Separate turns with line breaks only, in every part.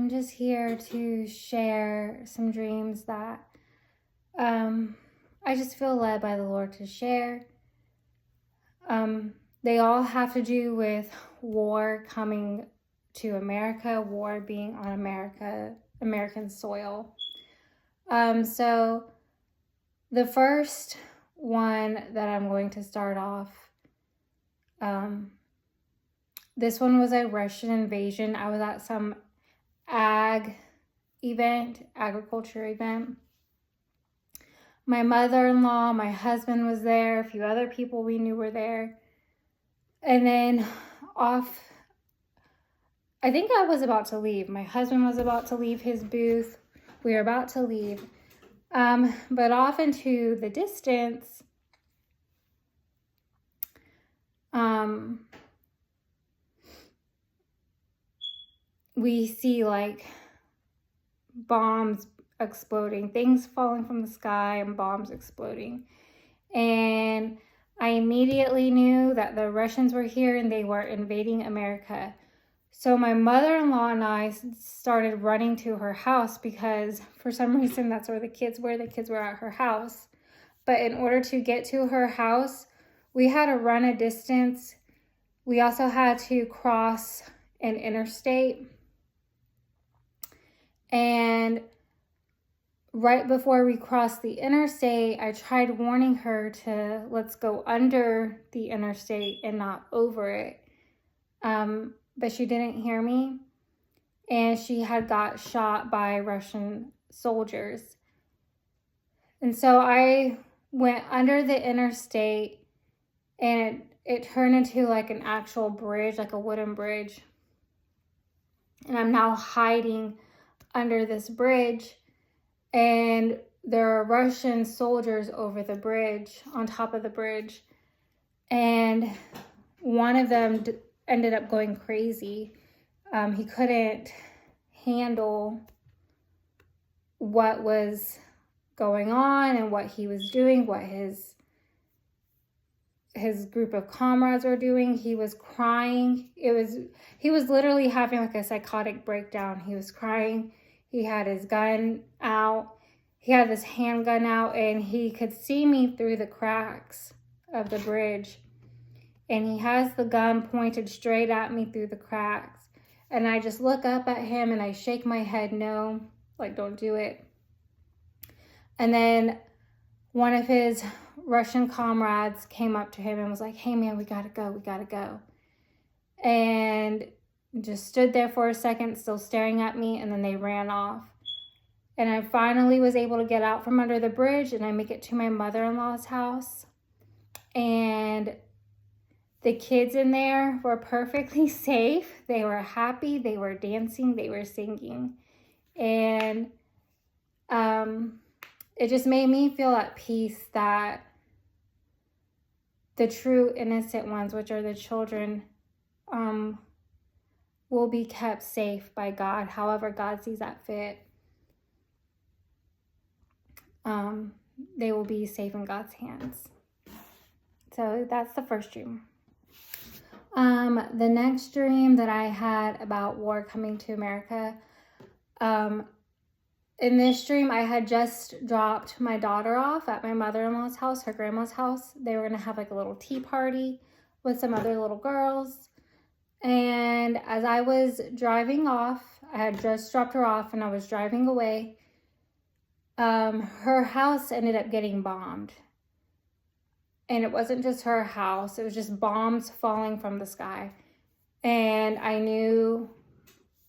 I'm just here to share some dreams that I just feel led by the Lord to share. They all have to do with war coming to America, war being on American soil. So the first one that I'm going to start off, this one was a Russian invasion. I was at some agriculture event. My mother-in-law, my husband was there, a few other people we knew were there. And then I think I was about to leave. My husband was about to leave his booth. We were about to leave. But off into the distance, we see like bombs exploding, things falling from the sky and bombs exploding. And I immediately knew that the Russians were here and they were invading America. So my mother-in-law and I started running to her house because for some reason that's where the kids were. The kids were at her house. But in order to get to her house, we had to run a distance. We also had to cross an interstate. And right before we crossed the interstate, I tried warning her to let's go under the interstate and not over it. But she didn't hear me. And she had got shot by Russian soldiers. And so I went under the interstate and it turned into like an actual bridge, like a wooden bridge. And I'm now hiding under this bridge. And there are Russian soldiers over the bridge, on top of the bridge. And one of them ended up going crazy. He couldn't handle what was going on and what he was doing, what his group of comrades were doing. He was crying. He was literally having like a psychotic breakdown. He was crying. He had his gun out. He had this handgun out and he could see me through the cracks of the bridge. And he has the gun pointed straight at me through the cracks. And I just look up at him and I shake my head no, like don't do it. And then one of his Russian comrades came up to him and was like, hey man, we gotta go. And just stood there for a second, still staring at me, and then they ran off. And I finally was able to get out from under the bridge and I make it to my mother-in-law's house. And the kids in there were perfectly safe. They were happy, they were dancing, they were singing. And it just made me feel at peace that the true innocent ones, which are the children, will be kept safe by God, however God sees that fit. They will be safe in God's hands. So that's the first dream. The next dream that I had about war coming to America, in this dream, I had just dropped my daughter off at my mother-in-law's house, her grandma's house. They were going to have like a little tea party with some other little girls. And as I was driving off, I had just dropped her off and I was driving away. Her house ended up getting bombed. And it wasn't just her house. It was just bombs falling from the sky. And I knew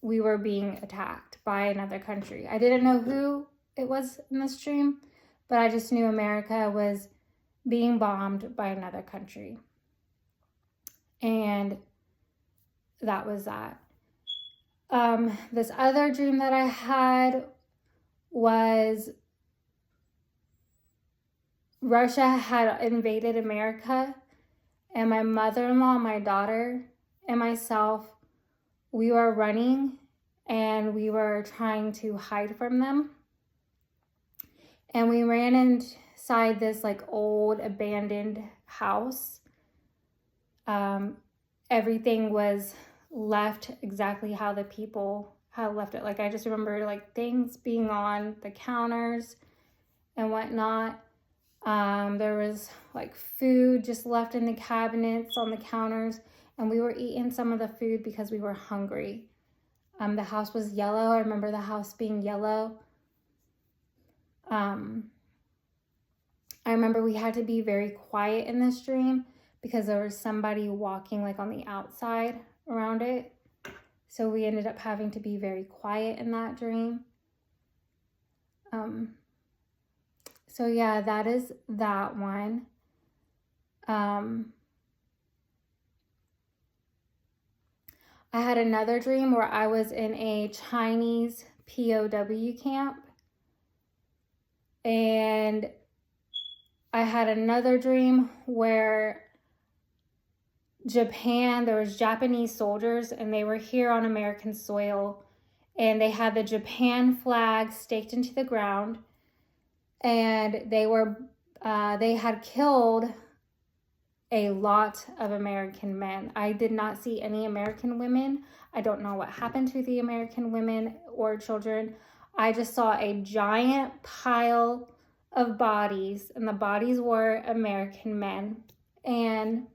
we were being attacked by another country. I didn't know who it was in this dream, but I just knew America was being bombed by another country. And that was that. This other dream that I had was Russia had invaded America, and my mother-in-law, my daughter, and myself, we were running and we were trying to hide from them. And we ran inside this like old abandoned house. Everything was left exactly how the people had left it. Like, I just remember like things being on the counters and whatnot. There was like food just left in the cabinets on the counters, and we were eating some of the food because we were hungry. The house was yellow. I remember the house being yellow. I remember we had to be very quiet in this dream because there was somebody walking like on the outside around it. So we ended up having to be very quiet in that dream. So yeah, that is that one. I had another dream where I was in a Chinese POW camp. And I had another dream where there was Japanese soldiers, and they were here on American soil, and they had the Japan flag staked into the ground, and they had killed a lot of American men. I did not see any American women. I don't know what happened to the American women or children. I just saw a giant pile of bodies, and the bodies were American men. And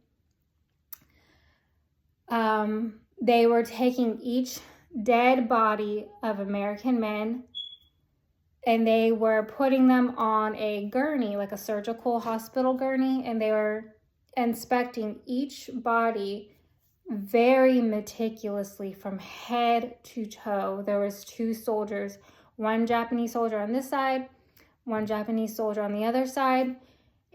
they were taking each dead body of American men, and they were putting them on a gurney, like a surgical hospital gurney, and they were inspecting each body very meticulously from head to toe. There was 2 soldiers, one Japanese soldier on this side, one Japanese soldier on the other side,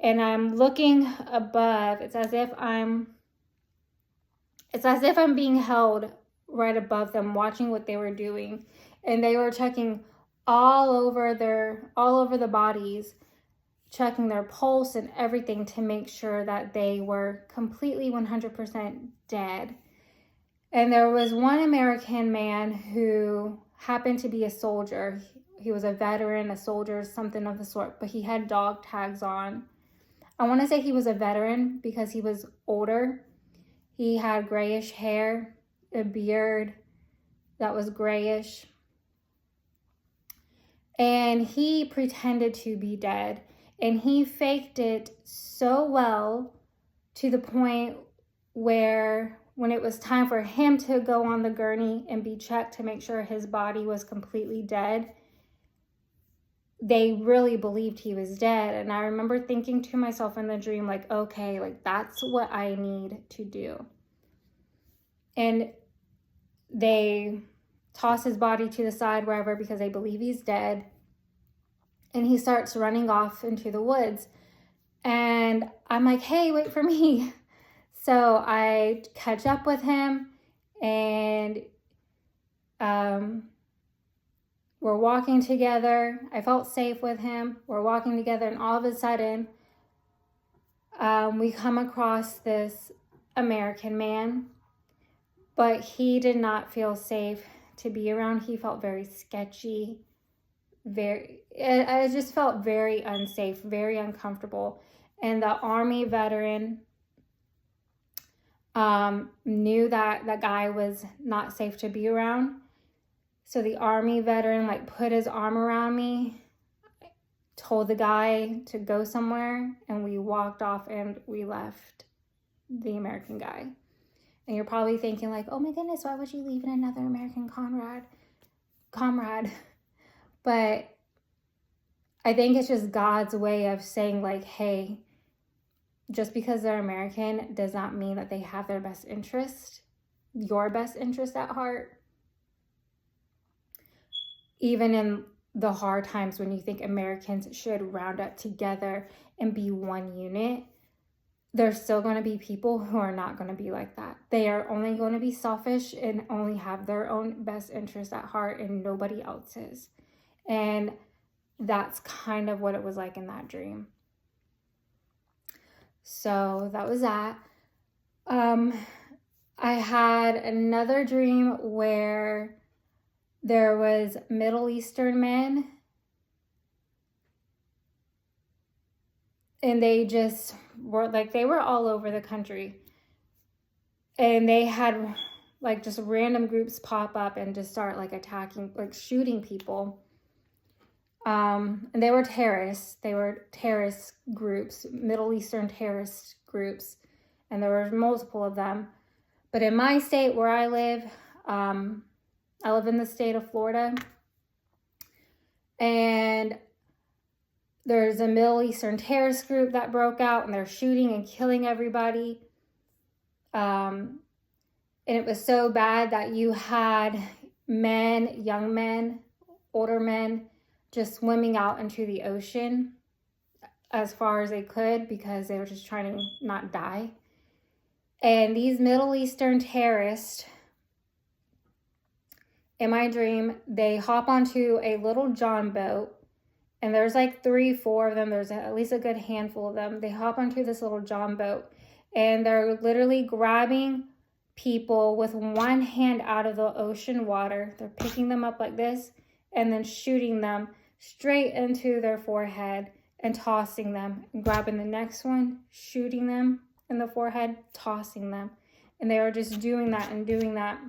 and I'm looking above. It's as if I'm being held right above them, watching what they were doing, and they were checking all over the bodies, checking their pulse and everything to make sure that they were completely 100% dead. And there was one American man who happened to be a soldier. He was a veteran, a soldier, something of the sort, but he had dog tags on. I want to say he was a veteran because he was older. He had grayish hair, a beard that was grayish. And he pretended to be dead. And he faked it so well to the point where when it was time for him to go on the gurney and be checked to make sure his body was completely dead, they really believed he was dead. And I remember thinking to myself in the dream, like, okay, like that's what I need to do. And they toss his body to the side wherever because they believe he's dead. And he starts running off into the woods. And I'm like, hey, wait for me. So I catch up with him, and we're walking together. I felt safe with him. We're walking together, and all of a sudden, we come across this American man, but he did not feel safe to be around. He felt very sketchy. I just felt very unsafe, very uncomfortable. And the Army veteran knew that that guy was not safe to be around. So the Army veteran like put his arm around me, told the guy to go somewhere, and we walked off and we left the American guy. And you're probably thinking like, oh my goodness, why would you leave another American comrade? But I think it's just God's way of saying like, hey, just because they're American does not mean that they have their best interest, your best interest at heart. Even in the hard times when you think Americans should round up together and be one unit, there's still going to be people who are not going to be like that. They are only going to be selfish and only have their own best interest at heart and nobody else's. And that's kind of what it was like in that dream. So that was that. I had another dream where there was Middle Eastern men, and they just were like, they were all over the country, and they had like just random groups pop up and just start like attacking, like shooting people. And they were terrorists. They were terrorist groups, Middle Eastern terrorist groups. And there were multiple of them. But in my state where I live in the state of Florida. And there's a Middle Eastern terrorist group that broke out, and they're shooting and killing everybody. And it was so bad that you had men, young men, older men, just swimming out into the ocean as far as they could because they were just trying to not die. And these Middle Eastern terrorists, in my dream, they hop onto a little John boat, and there's like 3-4 of them. There's at least a good handful of them. They hop onto this little John boat, and they're literally grabbing people with one hand out of the ocean water. They're picking them up like this and then shooting them straight into their forehead and tossing them, and grabbing the next one, shooting them in the forehead, tossing them. And they are just doing that and doing that.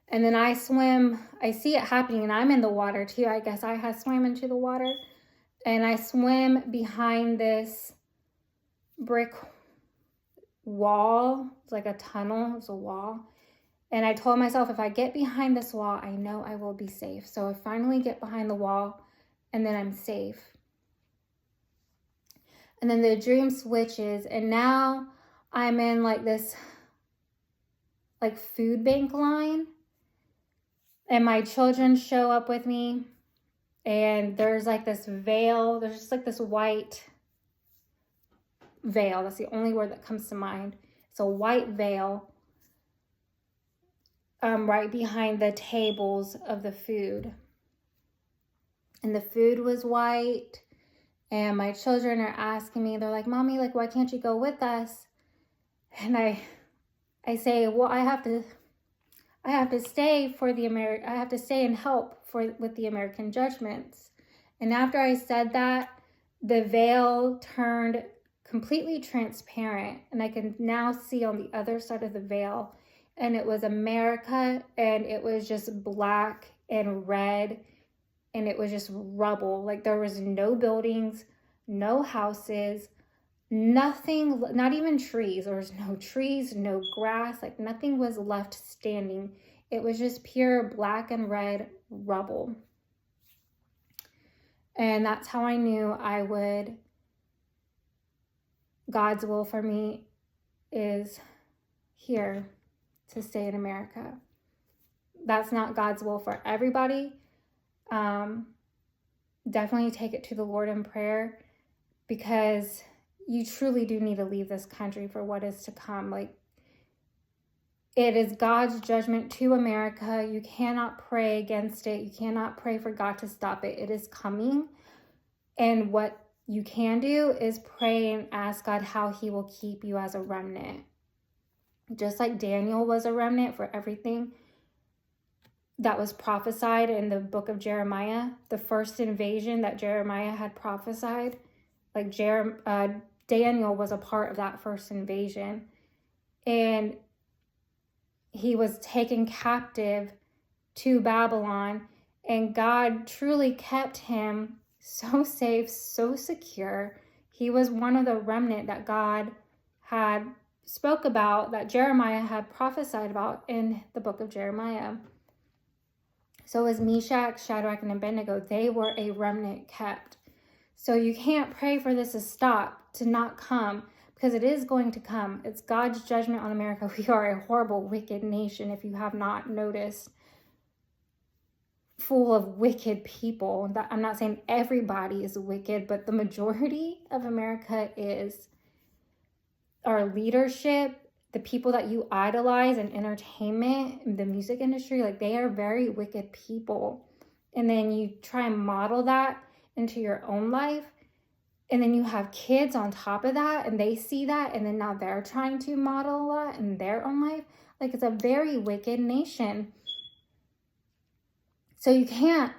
And then I see it happening, and I'm in the water too. I guess I had swam into the water, and I swim behind this brick wall. It's like a tunnel, it's a wall. And I told myself, if I get behind this wall, I know I will be safe. So I finally get behind the wall, and then I'm safe. And then the dream switches, and now I'm in like this like food bank line. And my children show up with me, and there's like this veil. There's just like this white veil. That's the only word that comes to mind. It's a white veil right behind the tables of the food. And the food was white, and my children are asking me, they're like, Mommy, like, why can't you go with us? And I say, well, I have to stay I have to stay and help with the American judgments. And after I said that, the veil turned completely transparent, and I can now see on the other side of the veil, and it was America, and it was just black and red, and it was just rubble. Like there was no buildings, no houses, nothing, not even trees. There was no trees, no grass, like nothing was left standing. It was just pure black and red rubble. And that's how I knew God's will for me is here to stay in America. That's not God's will for everybody. Definitely take it to the Lord in prayer, because you truly do need to leave this country for what is to come. Like, it is God's judgment to America. You cannot pray against it. You cannot pray for God to stop it. It is coming. And what you can do is pray and ask God how he will keep you as a remnant. Just like Daniel was a remnant for everything that was prophesied in the book of Jeremiah, the first invasion that Jeremiah had prophesied, like Daniel was a part of that first invasion, and he was taken captive to Babylon, and God truly kept him so safe, so secure. He was one of the remnant that God had spoke about, that Jeremiah had prophesied about in the book of Jeremiah. So was Meshach, Shadrach, and Abednego. They were a remnant kept. So you can't pray for this to stop, to not come, because it is going to come. It's God's judgment on America. We are a horrible, wicked nation, if you have not noticed. Full of wicked people. I'm not saying everybody is wicked, but the majority of America is. Our leadership, the people that you idolize in entertainment, the music industry, like they are very wicked people. And then you try and model that into your own life. And then you have kids on top of that, and they see that, and then now they're trying to model that in their own life. Like, it's a very wicked nation. So you can't,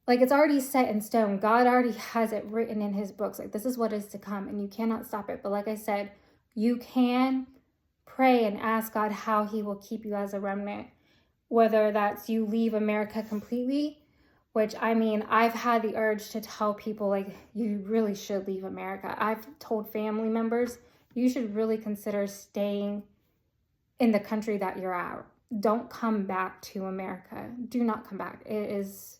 like, it's already set in stone. God already has it written in his books. Like, this is what is to come, and you cannot stop it. But like I said, you can pray and ask God how he will keep you as a remnant, whether that's you leave America completely, which I mean, I've had the urge to tell people, like, you really should leave America. I've told family members, you should really consider staying in the country that you're at. Don't come back to America. Do not come back. It is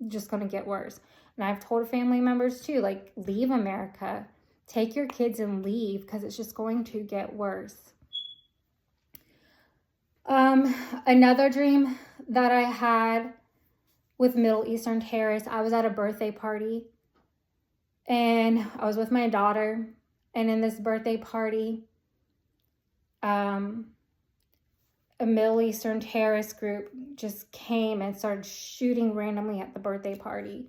just going to get worse. And I've told family members too, like, leave America. Take your kids and leave, because it's just going to get worse. Another dream that I had with Middle Eastern terrorists, I was at a birthday party and I was with my daughter, and in this birthday party, a Middle Eastern terrorist group just came and started shooting randomly at the birthday party.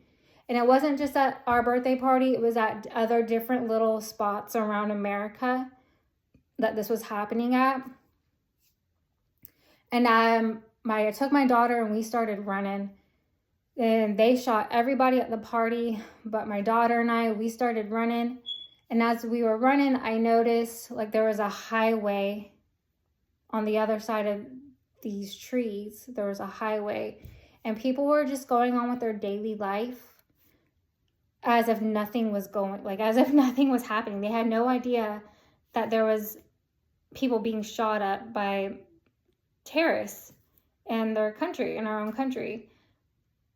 And it wasn't just at our birthday party, it was at other different little spots around America that this was happening at. And I took my daughter and we started running. And they shot everybody at the party, but my daughter and I, we started running. And as we were running, I noticed like there was a highway on the other side of these trees. There was a highway, and people were just going on with their daily life as if nothing was as if nothing was happening. They had no idea that there was people being shot at by terrorists in their country, in our own country.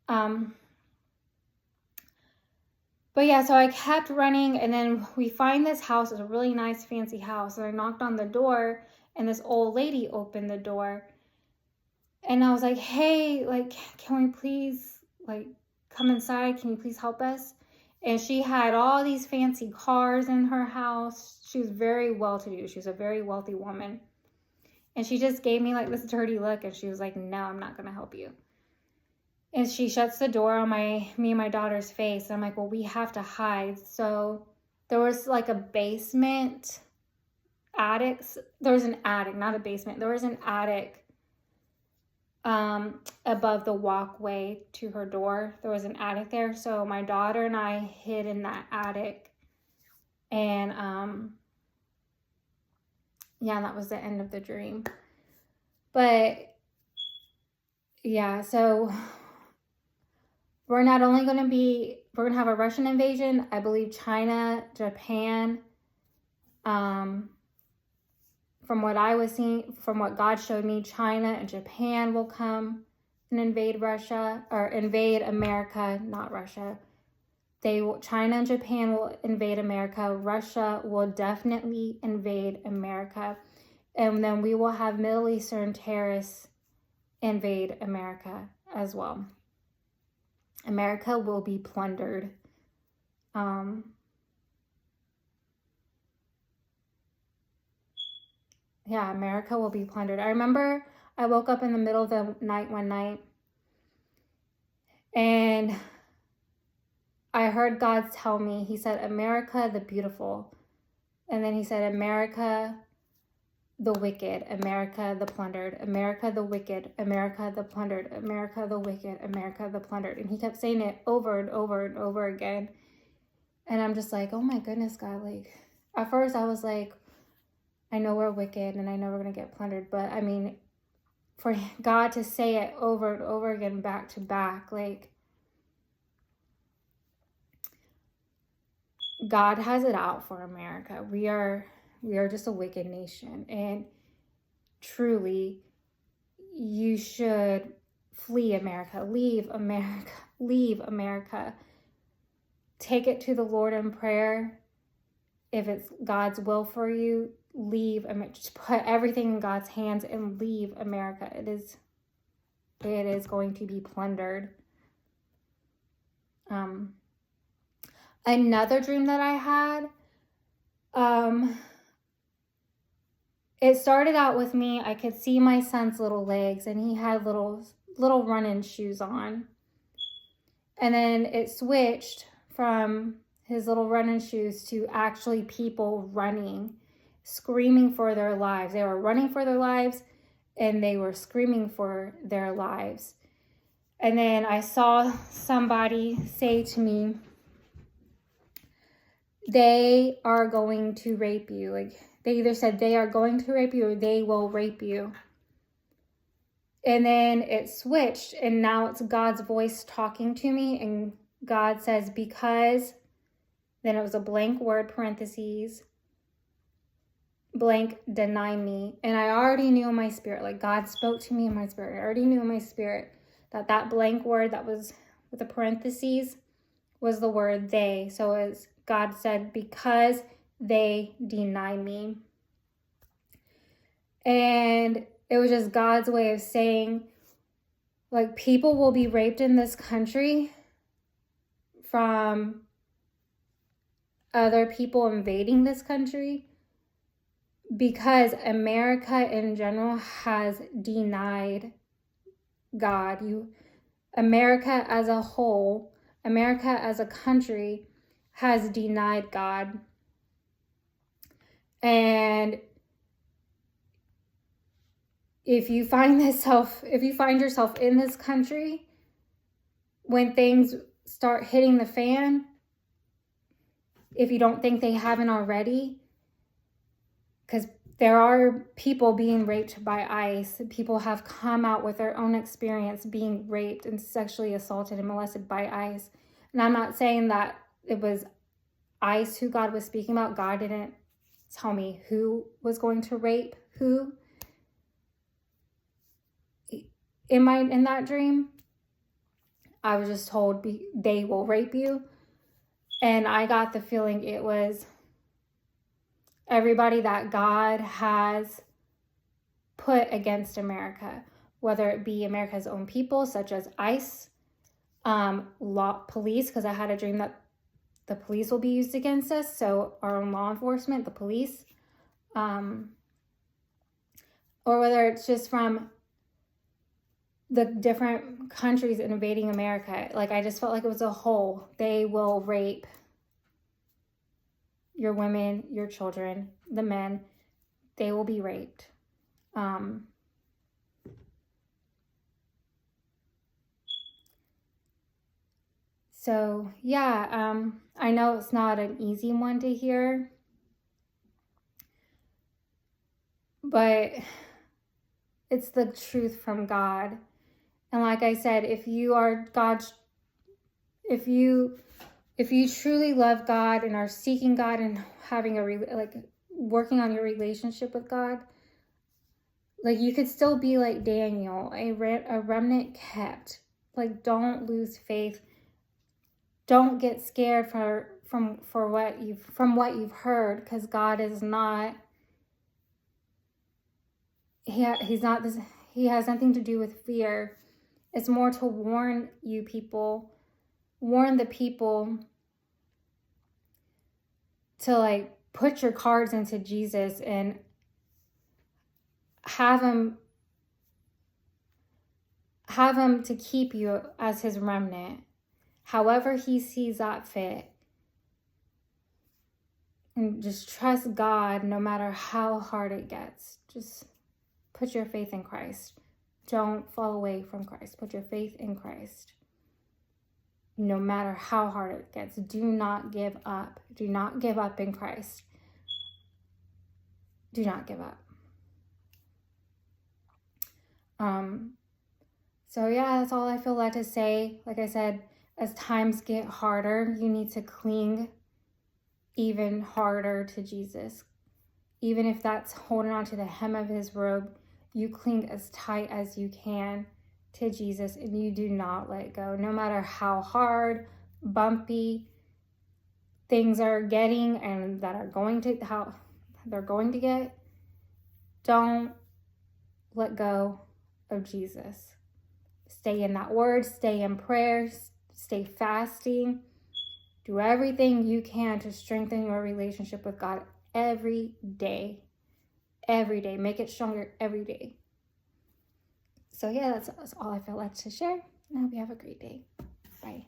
But yeah, so I kept running, and then we find this house. It's a really nice, fancy house. And I knocked on the door, and this old lady opened the door. And I was like, hey, like, can we please, like, come inside? Can you please help us? And she had all these fancy cars in her house. She was very well-to-do. She was a very wealthy woman. And she just gave me, like, this dirty look, and she was like, no, I'm not going to help you. And she shuts the door on me and my daughter's face. And I'm like, well, we have to hide. So there was like a basement attic. There was an attic, not a basement. There was an attic above the walkway to her door. There was an attic there. So my daughter and I hid in that attic. And yeah, that was the end of the dream. But yeah, so we're not only going to have a Russian invasion, I believe China, Japan, from what I was seeing, from what God showed me, China and Japan will come and invade Russia, or invade America, not Russia. China and Japan will invade America. Russia will definitely invade America. And then we will have Middle Eastern terrorists invade America as well. America will be plundered. Yeah, America will be plundered. I remember I woke up in the middle of the night one night, and I heard God tell me, he said, America the beautiful. And then he said, America the wicked, America the plundered, America the wicked, America the plundered, America the wicked, America the plundered. And he kept saying it over and over and over again. And I'm just like, oh my goodness, God. Like, at first I was like, I know we're wicked and I know we're going to get plundered. But I mean, for God to say it over and over again, back to back, like, God has it out for America. We are just a wicked nation, and truly you should flee America, leave America, take it to the Lord in prayer. If it's God's will for you, leave America. Just put everything in God's hands and leave America. It is going to be plundered. Another dream that I had, it started out with me. I could see my son's little legs, and he had little running shoes on. And then it switched from his little running shoes to actually people running, screaming for their lives. They were running for their lives, and they were screaming for their lives. And then I saw somebody say to me, they are going to rape you. Like, They either said they are going to rape you or they will rape you. And then it switched, and now it's God's voice talking to me, and God says, because, then it was a blank word, parentheses, blank, deny me. And I already knew in my spirit, like God spoke to me in my spirit. I already knew in my spirit that that blank word that was with the parentheses was the word they. So as God said, because they deny me. And it was just God's way of saying, like, people will be raped in this country from other people invading this country because America in general has denied God. America as a whole, America as a country has denied God. And if you find yourself in this country, when things start hitting the fan, if you don't think they haven't already, because there are people being raped by ICE. People have come out with their own experience being raped and sexually assaulted and molested by ICE. And I'm not saying that it was ICE who God was speaking about. God didn't tell me who was going to rape who in that dream. I was just told they will rape you. And I got the feeling it was everybody that God has put against America, whether it be America's own people, such as ICE, police, because I had a dream that the police will be used against us. So our own law enforcement, the police, or whether it's just from the different countries invading America. Like, I just felt like it was a whole. They will rape your women, your children, the men. They will be raped. So yeah, I know it's not an easy one to hear, but it's the truth from God. And like I said, if you truly love God and are seeking God and having working on your relationship with God, like, you could still be like Daniel, a remnant kept. Like, don't lose faith. Don't get scared from what you've heard, because God is not. He's not this. He has nothing to do with fear. It's more to warn you people, warn the people to, like, put your cards into Jesus and have him to keep you as his remnant, however he sees that fit. And just trust God no matter how hard it gets. Just put your faith in Christ. Don't fall away from Christ. Put your faith in Christ. No matter how hard it gets, do not give up. Do not give up in Christ. Do not give up. So yeah, that's all I feel led to say. Like I said, as times get harder, you need to cling even harder to Jesus. Even if that's holding on to the hem of his robe, you cling as tight as you can to Jesus, and you do not let go. No matter how hard, bumpy things are getting and how they're going to get, don't let go of Jesus. Stay in that word, stay in prayer, stay fasting. Do everything you can to strengthen your relationship with God every day. Every day. Make it stronger every day. So yeah, that's all I felt like to share. And I hope you have a great day. Bye.